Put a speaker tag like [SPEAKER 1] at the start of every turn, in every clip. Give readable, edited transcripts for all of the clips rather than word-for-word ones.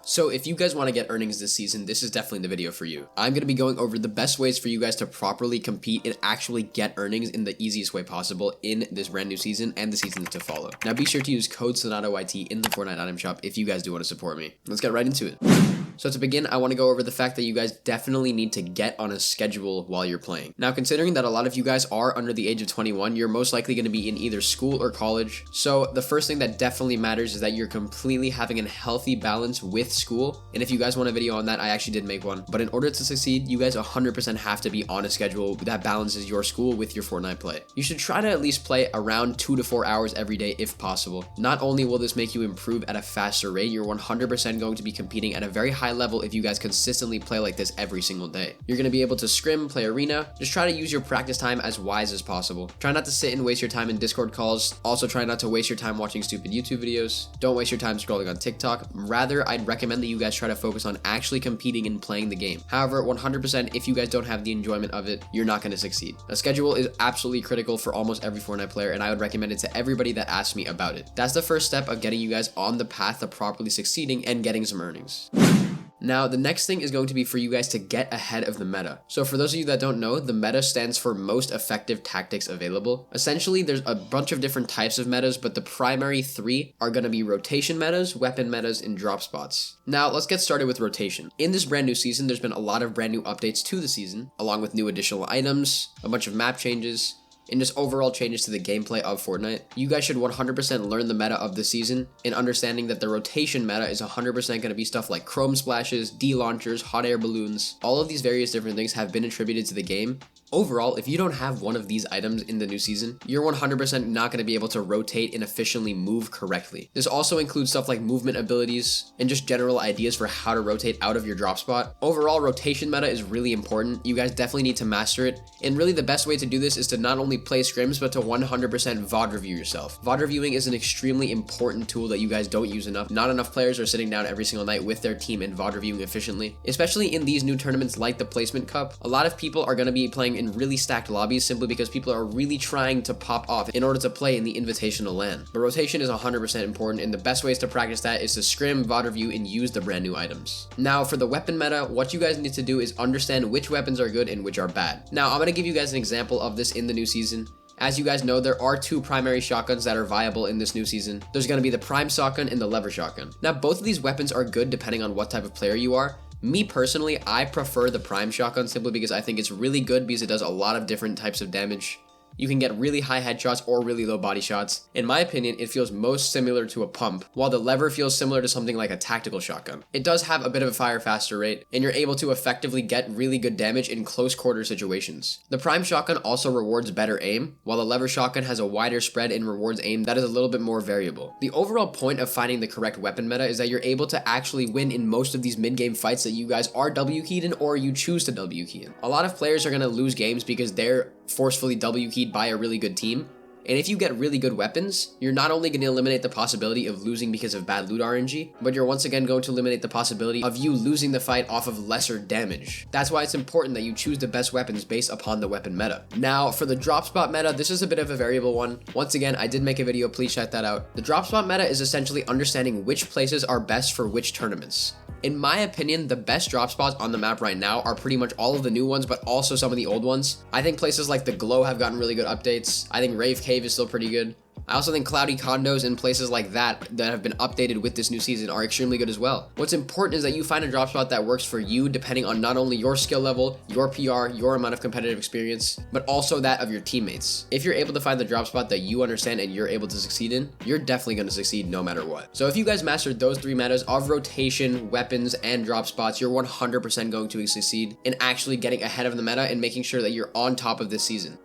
[SPEAKER 1] So if you guys want to get earnings this season, this is definitely the video for you. I'm going to be going over the best ways for you guys to properly compete and actually get earnings in the easiest way possible in this brand new season and the seasons to follow. Now be sure to use code SonataYT in the Fortnite item shop if you guys do want to support me. Let's get right into it. So to begin, I want to go over the fact that you guys definitely need to get on a schedule while you're playing. Now, considering that a lot of you guys are under the age of 21, you're most likely going to be in either school or college. So the first thing that definitely matters is that you're completely having a healthy balance with school. And if you guys want a video on that, I actually did make one. But in order to succeed, you guys 100% have to be on a schedule that balances your school with your Fortnite play. You should try to at least play around 2 to 4 hours every day if possible. Not only will this make you improve at a faster rate, you're 100% going to be competing at a very high level if you guys consistently play like this every single day. You're going to be able to scrim, play arena. Just try to use your practice time as wise as possible. Try not to sit and waste your time in Discord calls. Also try not to waste your time watching stupid YouTube videos. Don't waste your time scrolling on TikTok. Rather, I'd recommend that you guys try to focus on actually competing and playing the game. However, 100% if you guys don't have the enjoyment of it, you're not going to succeed. A schedule is absolutely critical for almost every Fortnite player, and I would recommend it to everybody that asks me about it. That's the first step of getting you guys on the path to properly succeeding and getting some earnings. Now, the next thing is going to be for you guys to get ahead of the meta. So for those of you that don't know, the meta stands for most effective tactics available. Essentially, there's a bunch of different types of metas, but the primary three are going to be rotation metas, weapon metas, and drop spots. Now, let's get started with rotation. In this brand new season, there's been a lot of brand new updates to the season, along with new additional items, a bunch of map changes, and just overall changes to the gameplay of Fortnite. You guys should 100% learn the meta of the season in understanding that the rotation meta is 100% going to be stuff like chrome splashes, D-launchers, hot air balloons. All of these various different things have been attributed to the game. Overall, if you don't have one of these items in the new season, you're 100% not going to be able to rotate and efficiently move correctly. This also includes stuff like movement abilities and just general ideas for how to rotate out of your drop spot. Overall, rotation meta is really important. You guys definitely need to master it. And really the best way to do this is to not only play scrims, but to 100% VOD review yourself. VOD reviewing is an extremely important tool that you guys don't use enough. Not enough players are sitting down every single night with their team and VOD reviewing efficiently. Especially in these new tournaments like the Placement Cup, a lot of people are going to be playing in really stacked lobbies simply because people are really trying to pop off in order to play in the invitational LAN. But rotation is 100% important, and the best ways to practice that is to scrim, VOD review, and use the brand new items. Now for the weapon meta, what you guys need to do is understand which weapons are good and which are bad. Now I'm going to give you guys an example of this in the new season. As you guys know, there are two primary shotguns that are viable in this new season. There's going to be the prime shotgun and the lever shotgun. Now both of these weapons are good depending on what type of player you are. Me personally, I prefer the prime shotgun simply because I think it's really good because it does a lot of different types of damage. You can get really high headshots or really low body shots. In my opinion, it feels most similar to a pump, while the lever feels similar to something like a tactical shotgun. It does have a bit of a fire faster rate, and you're able to effectively get really good damage in close quarter situations. The prime shotgun also rewards better aim, while the lever shotgun has a wider spread and rewards aim that is a little bit more variable. The overall point of finding the correct weapon meta is that you're able to actually win in most of these mid-game fights that you guys are W-keyed in or you choose to W-key in. A lot of players are going to lose games because they're forcefully W-keyed by a really good team. And if you get really good weapons, you're not only going to eliminate the possibility of losing because of bad loot RNG, but you're once again going to eliminate the possibility of you losing the fight off of lesser damage. That's why it's important that you choose the best weapons based upon the weapon meta. Now, for the drop spot meta, this is a bit of a variable one. Once again, I did make a video, please check that out. The drop spot meta is essentially understanding which places are best for which tournaments. In my opinion, the best drop spots on the map right now are pretty much all of the new ones, but also some of the old ones. I think places like the Glow have gotten really good updates. I think Rave Cave is still pretty good. I also think cloudy condos and places like that have been updated with this new season are extremely good as well. What's important is that you find a drop spot that works for you depending on not only your skill level, your PR, your amount of competitive experience, but also that of your teammates. If you're able to find the drop spot that you understand and you're able to succeed in, you're definitely going to succeed no matter what. So if you guys mastered those three metas of rotation, weapons, and drop spots, you're 100% going to succeed in actually getting ahead of the meta and making sure that you're on top of this season.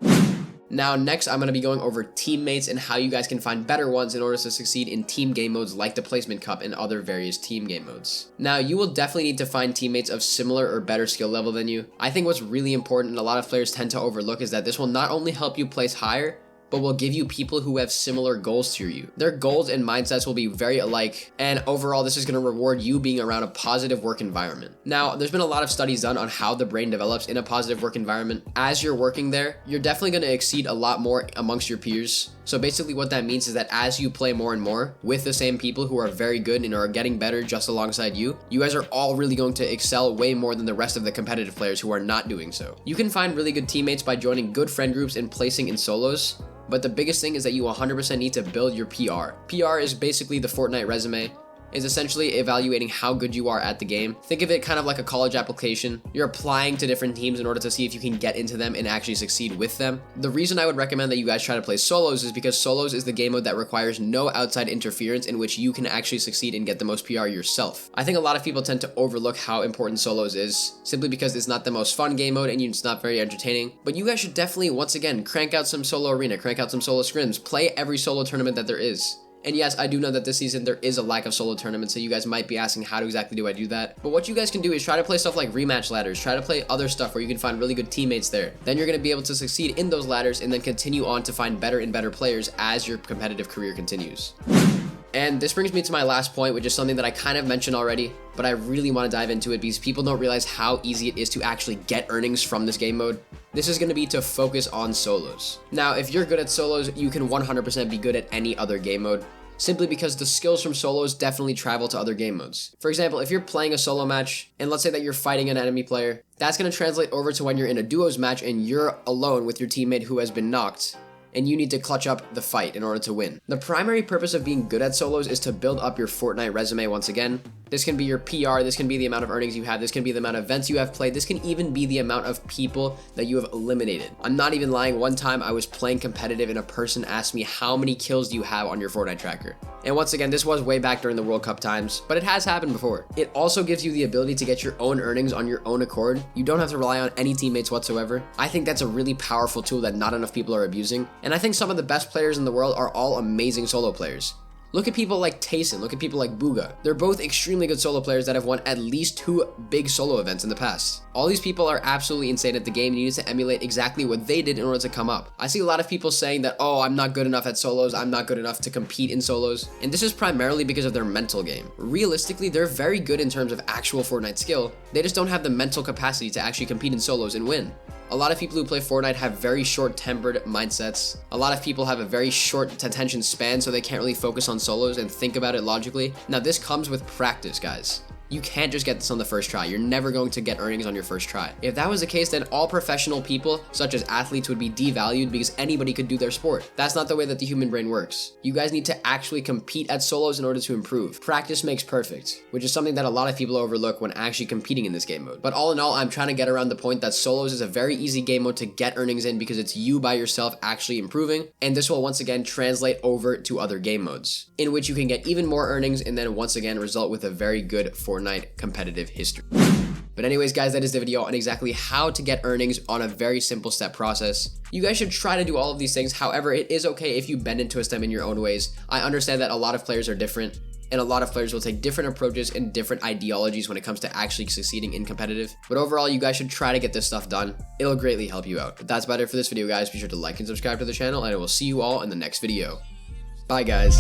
[SPEAKER 1] Now, next, I'm going to be going over teammates and how you guys can find better ones in order to succeed in team game modes like the Placement Cup and other various team game modes. Now, you will definitely need to find teammates of similar or better skill level than you. I think what's really important and a lot of players tend to overlook is that this will not only help you place higher, but will give you people who have similar goals to you. Their goals and mindsets will be very alike, and overall this is going to reward you being around a positive work environment. Now, there's been a lot of studies done on how the brain develops in a positive work environment. As you're working there, you're definitely going to exceed a lot more amongst your peers. So basically what that means is that as you play more and more with the same people who are very good and are getting better just alongside you, you guys are all really going to excel way more than the rest of the competitive players who are not doing so. You can find really good teammates by joining good friend groups and placing in solos, but the biggest thing is that you 100% need to build your PR. PR is basically the Fortnite resume. Is essentially evaluating how good you are at the game. Think of it kind of like a college application. You're applying to different teams in order to see if you can get into them and actually succeed with them. The reason I would recommend that you guys try to play solos is because solos is the game mode that requires no outside interference, in which you can actually succeed and get the most PR yourself. I think a lot of people tend to overlook how important solos is, simply because it's not the most fun game mode and it's not very entertaining. But you guys should definitely, once again, crank out some solo arena, crank out some solo scrims, play every solo tournament that there is. And yes, I do know that this season there is a lack of solo tournaments, so you guys might be asking how exactly do I do that. But what you guys can do is try to play stuff like rematch ladders, try to play other stuff where you can find really good teammates there. Then you're going to be able to succeed in those ladders and then continue on to find better and better players as your competitive career continues. And this brings me to my last point, which is something that I kind of mentioned already, but I really want to dive into it because people don't realize how easy it is to actually get earnings from this game mode. This is going to be to focus on solos. Now, if you're good at solos, you can 100% be good at any other game mode, simply because the skills from solos definitely travel to other game modes. For example, if you're playing a solo match, and let's say that you're fighting an enemy player, that's going to translate over to when you're in a duos match and you're alone with your teammate who has been knocked, and you need to clutch up the fight in order to win. The primary purpose of being good at solos is to build up your Fortnite resume once again. This can be your PR, this can be the amount of earnings you have, this can be the amount of events you have played, this can even be the amount of people that you have eliminated. I'm not even lying, one time I was playing competitive and a person asked me, how many kills do you have on your Fortnite tracker? And once again, this was way back during the World Cup times, but it has happened before. It also gives you the ability to get your own earnings on your own accord. You don't have to rely on any teammates whatsoever. I think that's a really powerful tool that not enough people are abusing. And I think some of the best players in the world are all amazing solo players. Look at people like Tayson, look at people like Booga. They're both extremely good solo players that have won at least 2 big solo events in the past. All these people are absolutely insane at the game, and you need to emulate exactly what they did in order to come up. I see a lot of people saying that, oh, I'm not good enough at solos, I'm not good enough to compete in solos, and this is primarily because of their mental game. Realistically, they're very good in terms of actual Fortnite skill, they just don't have the mental capacity to actually compete in solos and win. A lot of people who play Fortnite have very short-tempered mindsets. A lot of people have a very short attention span, so they can't really focus on solos and think about it logically. Now, this comes with practice, guys. You can't just get this on the first try. You're never going to get earnings on your first try. If that was the case, then all professional people, such as athletes, would be devalued because anybody could do their sport. That's not the way that the human brain works. You guys need to actually compete at solos in order to improve. Practice makes perfect, which is something that a lot of people overlook when actually competing in this game mode. But all in all, I'm trying to get around the point that solos is a very easy game mode to get earnings in because it's you by yourself actually improving, and this will once again translate over to other game modes, in which you can get even more earnings and then once again result with a very good Fortnite competitive history. But anyways, guys, that is the video on exactly how to get earnings on a very simple step process. You guys should try to do all of these things. However, it is okay if you bend and twist them in your own ways. I understand that a lot of players are different, and a lot of players will take different approaches and different ideologies when it comes to actually succeeding in competitive. But overall, you guys should try to get this stuff done. It'll greatly help you out. But that's about it for this video, guys. Be sure to like and subscribe to the channel, and I will see you all in the next video. Bye, guys.